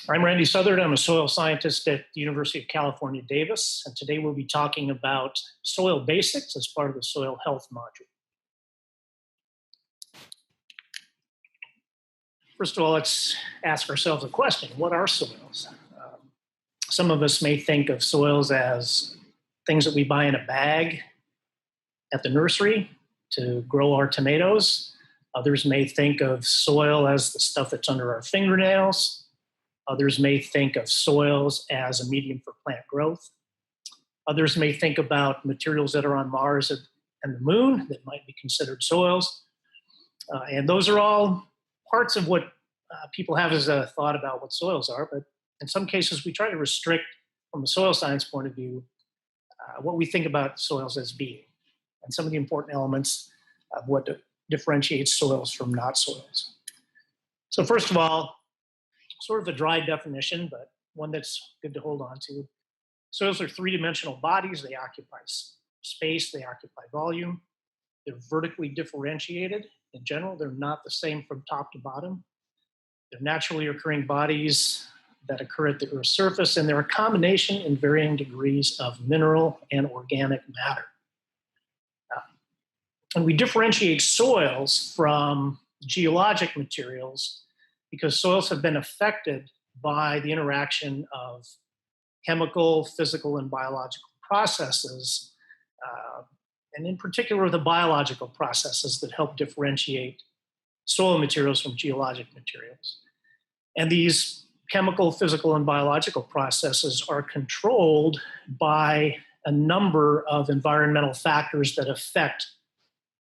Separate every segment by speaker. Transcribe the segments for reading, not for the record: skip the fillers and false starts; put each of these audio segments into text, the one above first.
Speaker 1: I'm Randy Southard. I'm a soil scientist at the University of California, Davis, and today we'll be talking about soil basics as part of the soil health module. First of all, let's ask ourselves a question. What are soils? Some of us may think of soils as things that we buy in a bag at the nursery to grow our tomatoes. Others may think of soil as the stuff that's under our fingernails. Others may think of soils as a medium for plant growth. Others may think about materials that are on Mars and the moon that might be considered soils. And those are all parts of what people have as a thought about what soils are. But in some cases, we try to restrict, from a soil science point of view, what we think about soils as being, and some of the important elements of what differentiates soils from not soils. So first of all, sort of a dry definition, but one that's good to hold on to. Soils are three-dimensional bodies. They occupy space, they occupy volume. They're vertically differentiated. In general, they're not the same from top to bottom. They're naturally occurring bodies that occur at the Earth's surface, and they're a combination in varying degrees of mineral and organic matter. And we differentiate soils from geologic materials because soils have been affected by the interaction of chemical, physical, and biological processes, and in particular the biological processes that help differentiate soil materials from geologic materials. And these chemical, physical, and biological processes are controlled by a number of environmental factors that affect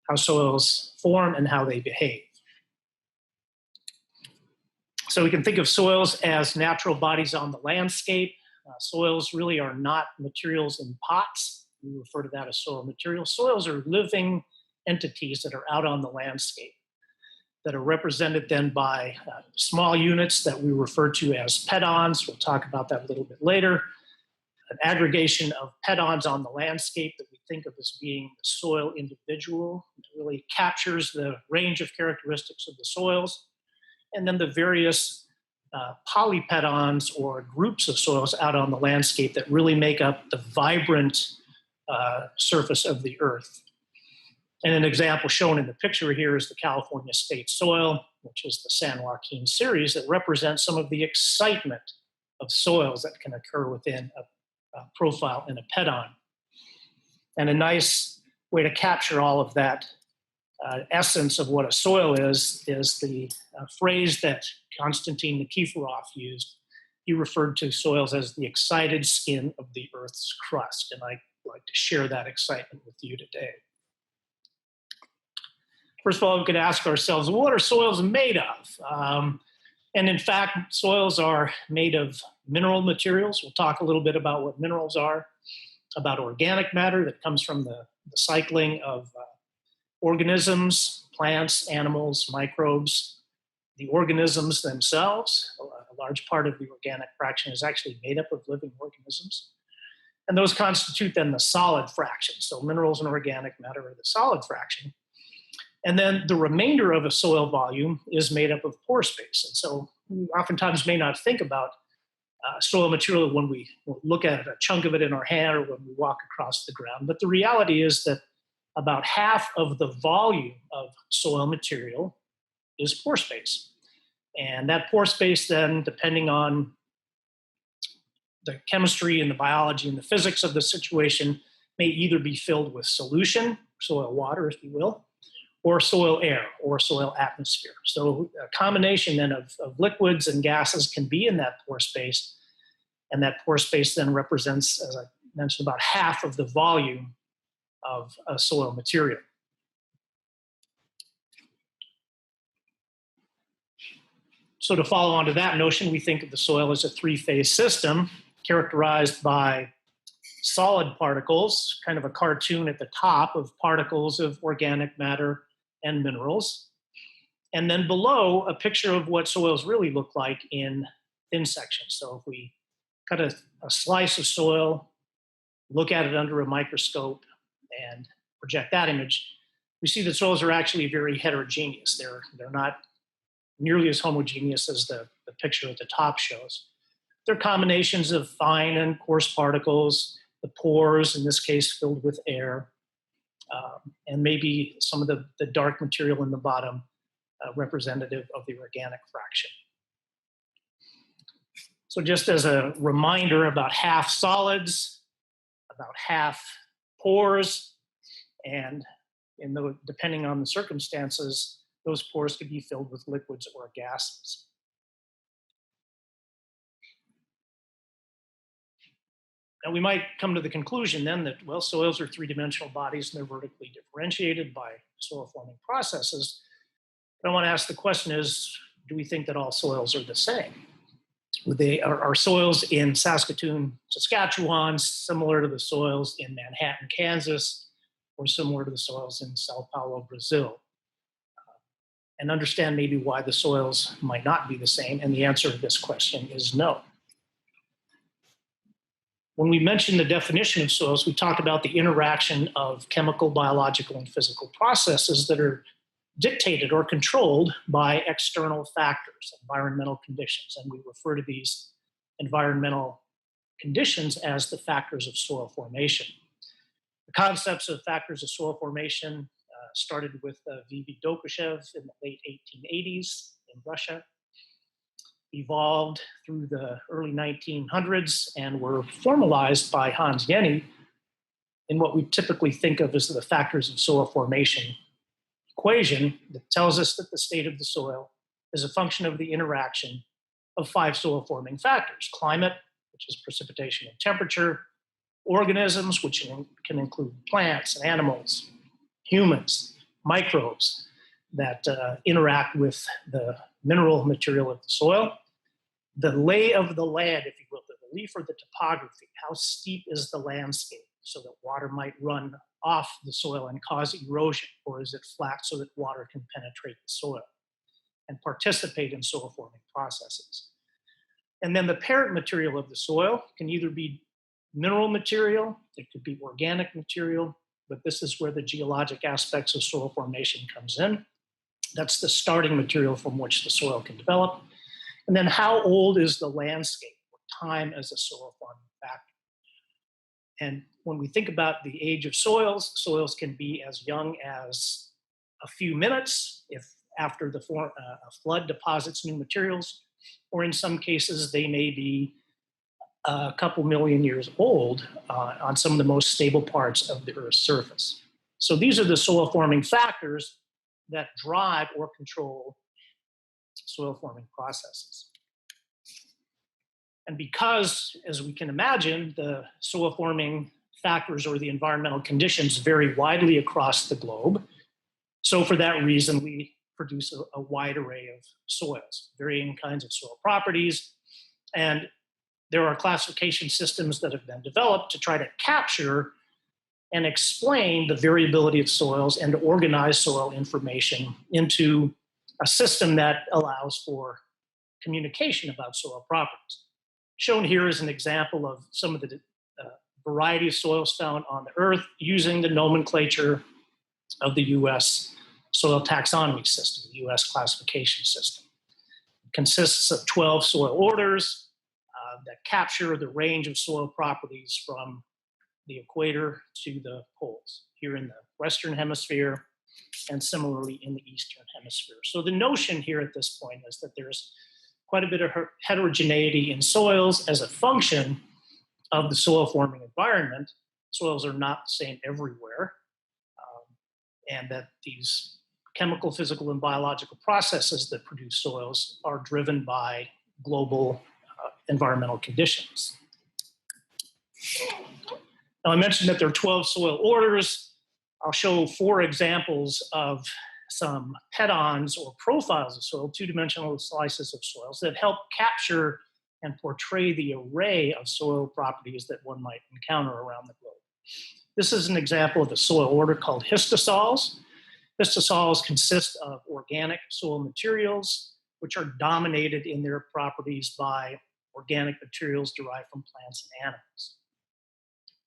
Speaker 1: how soils form and how they behave. So we can think of soils as natural bodies on the landscape. Soils really are not materials in pots. We refer to that as soil materials. Soils are living entities that are out on the landscape, that are represented then by small units that we refer to as pedons. We'll talk about that a little bit later. An aggregation of pedons on the landscape that we think of as being the soil individual. It really captures the range of characteristics of the soils. And then the various polypedons or groups of soils out on the landscape that really make up the vibrant surface of the Earth. And an example shown in the picture here is the California State soil, which is the San Joaquin series that represents some of the excitement of soils that can occur within a profile in a pedon. And a nice way to capture all of that essence of what a soil is the phrase that Konstantin Nikiforov used. He referred to soils as the excited skin of the Earth's crust, and I'd like to share that excitement with you today. First of all, we could ask ourselves, what are soils made of? And in fact, soils are made of mineral materials. We'll talk a little bit about what minerals are, about organic matter that comes from the cycling of organisms, plants, animals, microbes. The organisms themselves, a large part of the organic fraction is actually made up of living organisms. And those constitute then the solid fraction. So minerals and organic matter are the solid fraction. And then the remainder of a soil volume is made up of pore space. And so we oftentimes may not think about soil material when we look at a chunk of it in our hand or when we walk across the ground. But the reality is that about half of the volume of soil material is pore space. And that pore space then, depending on the chemistry and the biology and the physics of the situation, may either be filled with solution, soil water, if you will, or soil air, or soil atmosphere. So a combination then of liquids and gases can be in that pore space, and that pore space then represents, as I mentioned, about half of the volume of a soil material. So to follow on to that notion, we think of the soil as a three-phase system characterized by solid particles, kind of a cartoon at the top of particles of organic matter and minerals. And then below, a picture of what soils really look like in thin sections. So if we cut a slice of soil, look at it under a microscope, and project that image, we see that soils are actually very heterogeneous. They're not nearly as homogeneous as the the picture at the top shows. They're combinations of fine and coarse particles, the pores, in this case, filled with air, and maybe some of the dark material in the bottom, representative of the organic fraction. So just as a reminder, about half solids, about half pores, and depending on the circumstances, those pores could be filled with liquids or gases. Now we might come to the conclusion then that, well, soils are three-dimensional bodies and they're vertically differentiated by soil-forming processes. But I want to ask the question is, do we think that all soils are the same? Are soils in Saskatoon, Saskatchewan similar to the soils in Manhattan, Kansas, or similar to the soils in Sao Paulo, Brazil? And understand maybe why the soils might not be the same. And the answer to this question is no. When we mention the definition of soils, we talk about the interaction of chemical, biological, and physical processes that are dictated or controlled by external factors, environmental conditions. And we refer to these environmental conditions as the factors of soil formation. The concepts of factors of soil formation started with V.V. Dokuschev in the late 1880s in Russia, evolved through the early 1900s, and were formalized by Hans Jenny in what we typically think of as the factors of soil formation equation that tells us that the state of the soil is a function of the interaction of 5 soil forming factors: climate, which is precipitation and temperature; organisms, which can include plants and animals; humans; microbes that interact with the mineral material of the soil; the lay of the land, if you will, the relief or the topography. How steep is the landscape so that water might run off the soil and cause erosion, or is it flat so that water can penetrate the soil and participate in soil forming processes? And then the parent material of the soil can either be mineral material, it could be organic material, but this is where the geologic aspects of soil formation comes in. That's the starting material from which the soil can develop. And then how old is the landscape, or time as a soil forming factor? And when we think about the age of soils, soils can be as young as a few minutes if after a flood deposits new materials, or in some cases they may be a couple million years old on some of the most stable parts of the Earth's surface. So these are the soil forming factors that drive or control soil forming processes. And because, as we can imagine, the soil forming factors or the environmental conditions vary widely across the globe, so for that reason, we produce a wide array of soils, varying kinds of soil properties. And there are classification systems that have been developed to try to capture and explain the variability of soils and to organize soil information into a system that allows for communication about soil properties. Shown here is an example of some of the variety of soils found on the Earth using the nomenclature of the U.S. soil taxonomy system, the U.S. classification system. It consists of 12 soil orders that capture the range of soil properties from the equator to the poles, here in the Western Hemisphere and similarly in the Eastern Hemisphere. So the notion here at this point is that there's quite a bit of heterogeneity in soils as a function of the soil forming environment. Soils are not the same everywhere, and that these chemical, physical, and biological processes that produce soils are driven by global environmental conditions. Now, I mentioned that there are 12 soil orders. I'll show 4 examples of some pedons or profiles of soil, 2-dimensional slices of soils that help capture and portray the array of soil properties that one might encounter around the globe. This is an example of a soil order called histosols. Histosols consist of organic soil materials, which are dominated in their properties by organic materials derived from plants and animals.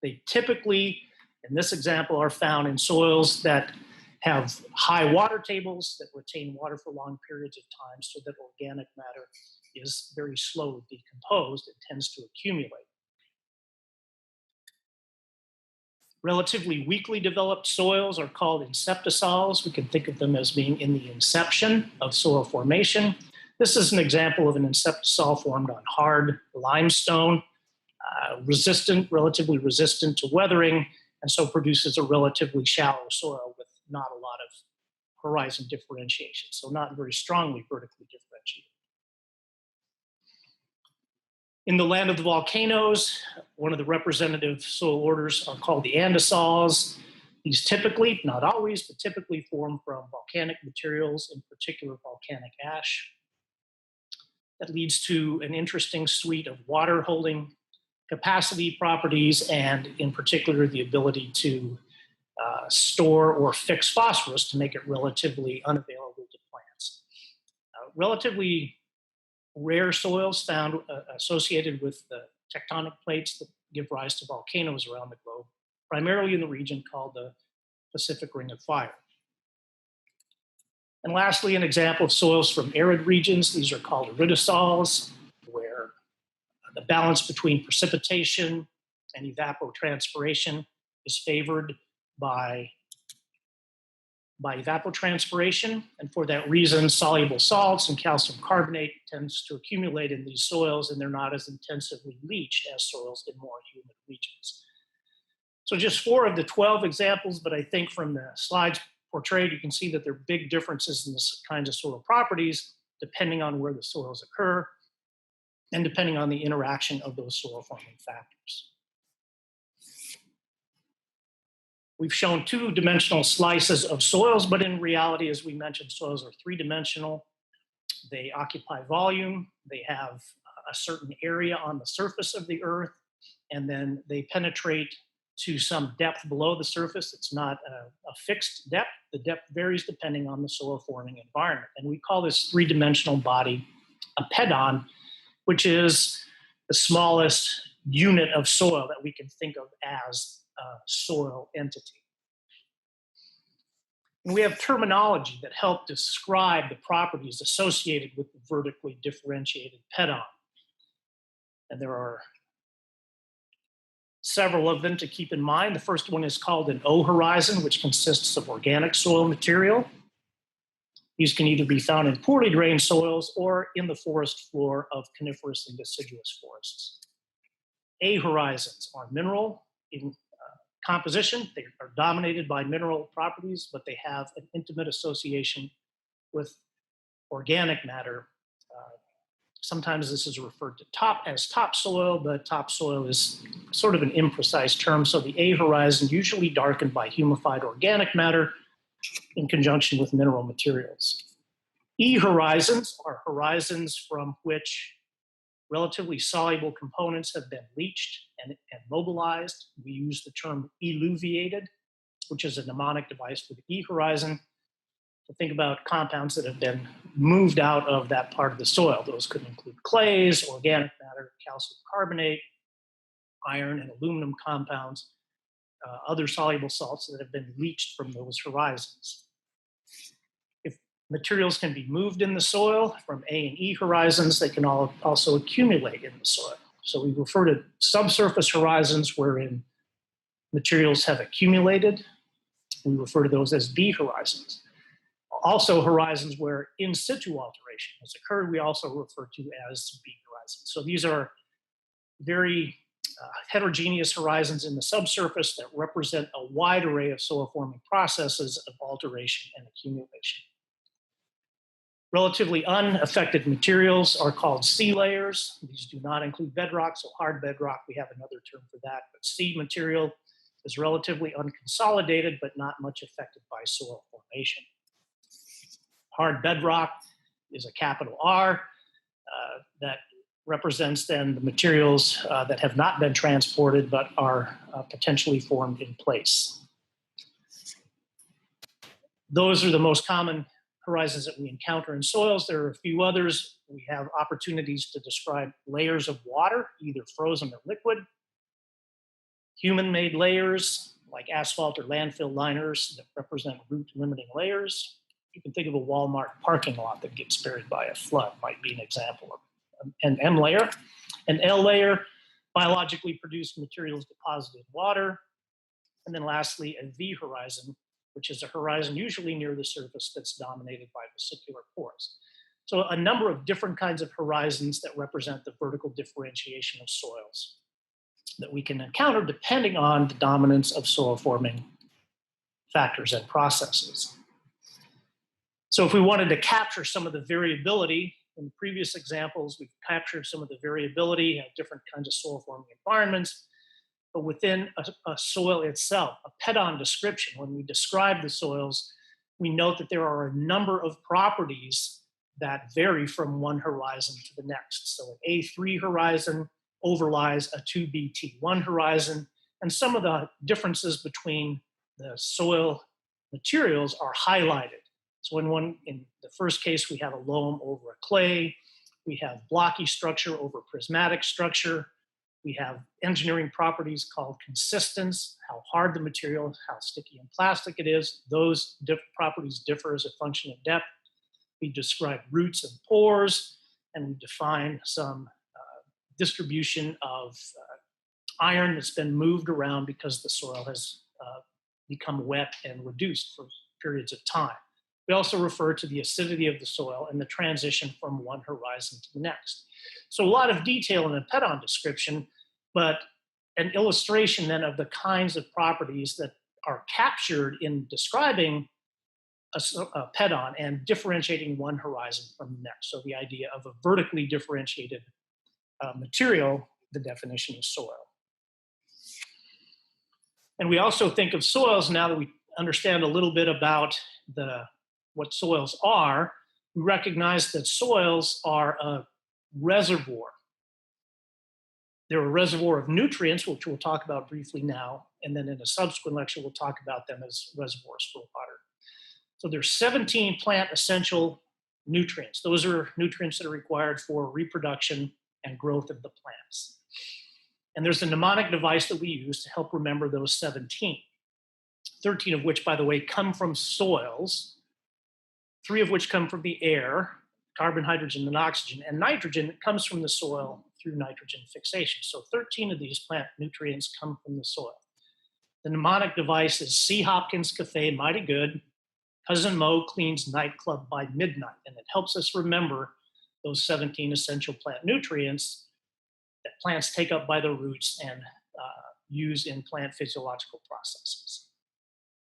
Speaker 1: They typically, in this example, are found in soils that have high water tables that retain water for long periods of time so that organic matter is very slow to decompose and tends to accumulate. Relatively weakly developed soils are called inceptisols. We can think of them as being in the inception of soil formation. This is an example of an inceptisol formed on hard limestone, relatively resistant to weathering, and so produces a relatively shallow soil with not a lot of horizon differentiation, so not very strongly vertically differentiated. In the land of the volcanoes, one of the representative soil orders are called the andesols. These typically, not always, but typically form from volcanic materials, in particular volcanic ash. That leads to an interesting suite of water holding capacity properties, and in particular, the ability to store or fix phosphorus to make it relatively unavailable to plants. Relatively rare soils found associated with the tectonic plates that give rise to volcanoes around the globe, primarily in the region called the Pacific Ring of Fire. And lastly, an example of soils from arid regions. These are called iridosols, where the balance between precipitation and evapotranspiration is favored by evapotranspiration, and for that reason, soluble salts and calcium carbonate tends to accumulate in these soils, and they're not as intensively leached as soils in more humid regions. So just 4 of the 12 examples, but I think from the slides portrayed, you can see that there are big differences in this kinds of soil properties depending on where the soils occur and depending on the interaction of those soil forming factors. We've shown 2-dimensional slices of soils, but in reality, as we mentioned, soils are 3-dimensional. They occupy volume, they have a certain area on the surface of the earth, and then they penetrate to some depth below the surface. It's not a fixed depth. The depth varies depending on the soil forming environment. And we call this 3-dimensional body a pedon, which is the smallest unit of soil that we can think of as a soil entity. And we have terminology that help describe the properties associated with the vertically differentiated pedon. And there are several of them to keep in mind. The first one is called an O horizon, which consists of organic soil material. These can either be found in poorly drained soils or in the forest floor of coniferous and deciduous forests. A horizons are mineral in composition. They are dominated by mineral properties, but they have an intimate association with organic matter. Sometimes this is referred to as topsoil, but topsoil is sort of an imprecise term. So the A horizon usually darkened by humified organic matter in conjunction with mineral materials. E horizons are horizons from which relatively soluble components have been leached and mobilized. We use the term eluviated, which is a mnemonic device for the E horizon, to think about compounds that have been moved out of that part of the soil. Those could include clays, organic matter, calcium carbonate, iron and aluminum compounds, other soluble salts that have been leached from those horizons. If materials can be moved in the soil from A and E horizons, they can also accumulate in the soil. So we refer to subsurface horizons wherein materials have accumulated. We refer to those as B horizons. Also horizons where in situ alteration has occurred, we also refer to as B horizons. So these are very heterogeneous horizons in the subsurface that represent a wide array of soil forming processes of alteration and accumulation. Relatively unaffected materials are called C layers. These do not include bedrock, so hard bedrock, we have another term for that, but C material is relatively unconsolidated but not much affected by soil formation. Hard bedrock is a capital R that represents then the materials that have not been transported but are potentially formed in place. Those are the most common horizons that we encounter in soils. There are a few others. We have opportunities to describe layers of water, either frozen or liquid. Human-made layers, like asphalt or landfill liners that represent root-limiting layers. You can think of a Walmart parking lot that gets buried by a flood, might be an example of an M layer, an L layer, biologically produced materials deposited in water, and then lastly, a V horizon, which is a horizon usually near the surface that's dominated by vesicular pores. So a number of different kinds of horizons that represent the vertical differentiation of soils that we can encounter depending on the dominance of soil forming factors and processes. So if we wanted to capture some of the variability, in the previous examples, we've captured some of the variability at different kinds of soil forming environments, but within a soil itself, a PEDON description, when we describe the soils, we note that there are a number of properties that vary from one horizon to the next. So an A3 horizon overlies a 2BT1 horizon, and some of the differences between the soil materials are highlighted. So in the first case, we have a loam over a clay, we have blocky structure over prismatic structure, we have engineering properties called consistence, how hard the material, how sticky and plastic it is. Those properties differ as a function of depth. We describe roots and pores, and we define some distribution of iron that's been moved around because the soil has become wet and reduced for periods of time. We also refer to the acidity of the soil and the transition from one horizon to the next. So a lot of detail in a PEDON description, but an illustration then of the kinds of properties that are captured in describing a PEDON and differentiating one horizon from the next. So the idea of a vertically differentiated material, the definition of soil. And we also think of soils, now that we understand a little bit about what soils are, we recognize that soils are a reservoir. They're a reservoir of nutrients, which we'll talk about briefly now, and then in a subsequent lecture, we'll talk about them as reservoirs for water. So there's 17 plant essential nutrients. Those are nutrients that are required for reproduction and growth of the plants. And there's a mnemonic device that we use to help remember those 17. 13 of which, by the way, come from soils, 3 of which come from the air, carbon, hydrogen, and oxygen, and nitrogen comes from the soil through nitrogen fixation. So 13 of these plant nutrients come from the soil. The mnemonic device is C. Hopkins Cafe, mighty good. Cousin Mo cleans nightclub by midnight. And it helps us remember those 17 essential plant nutrients that plants take up by the roots and use in plant physiological processes.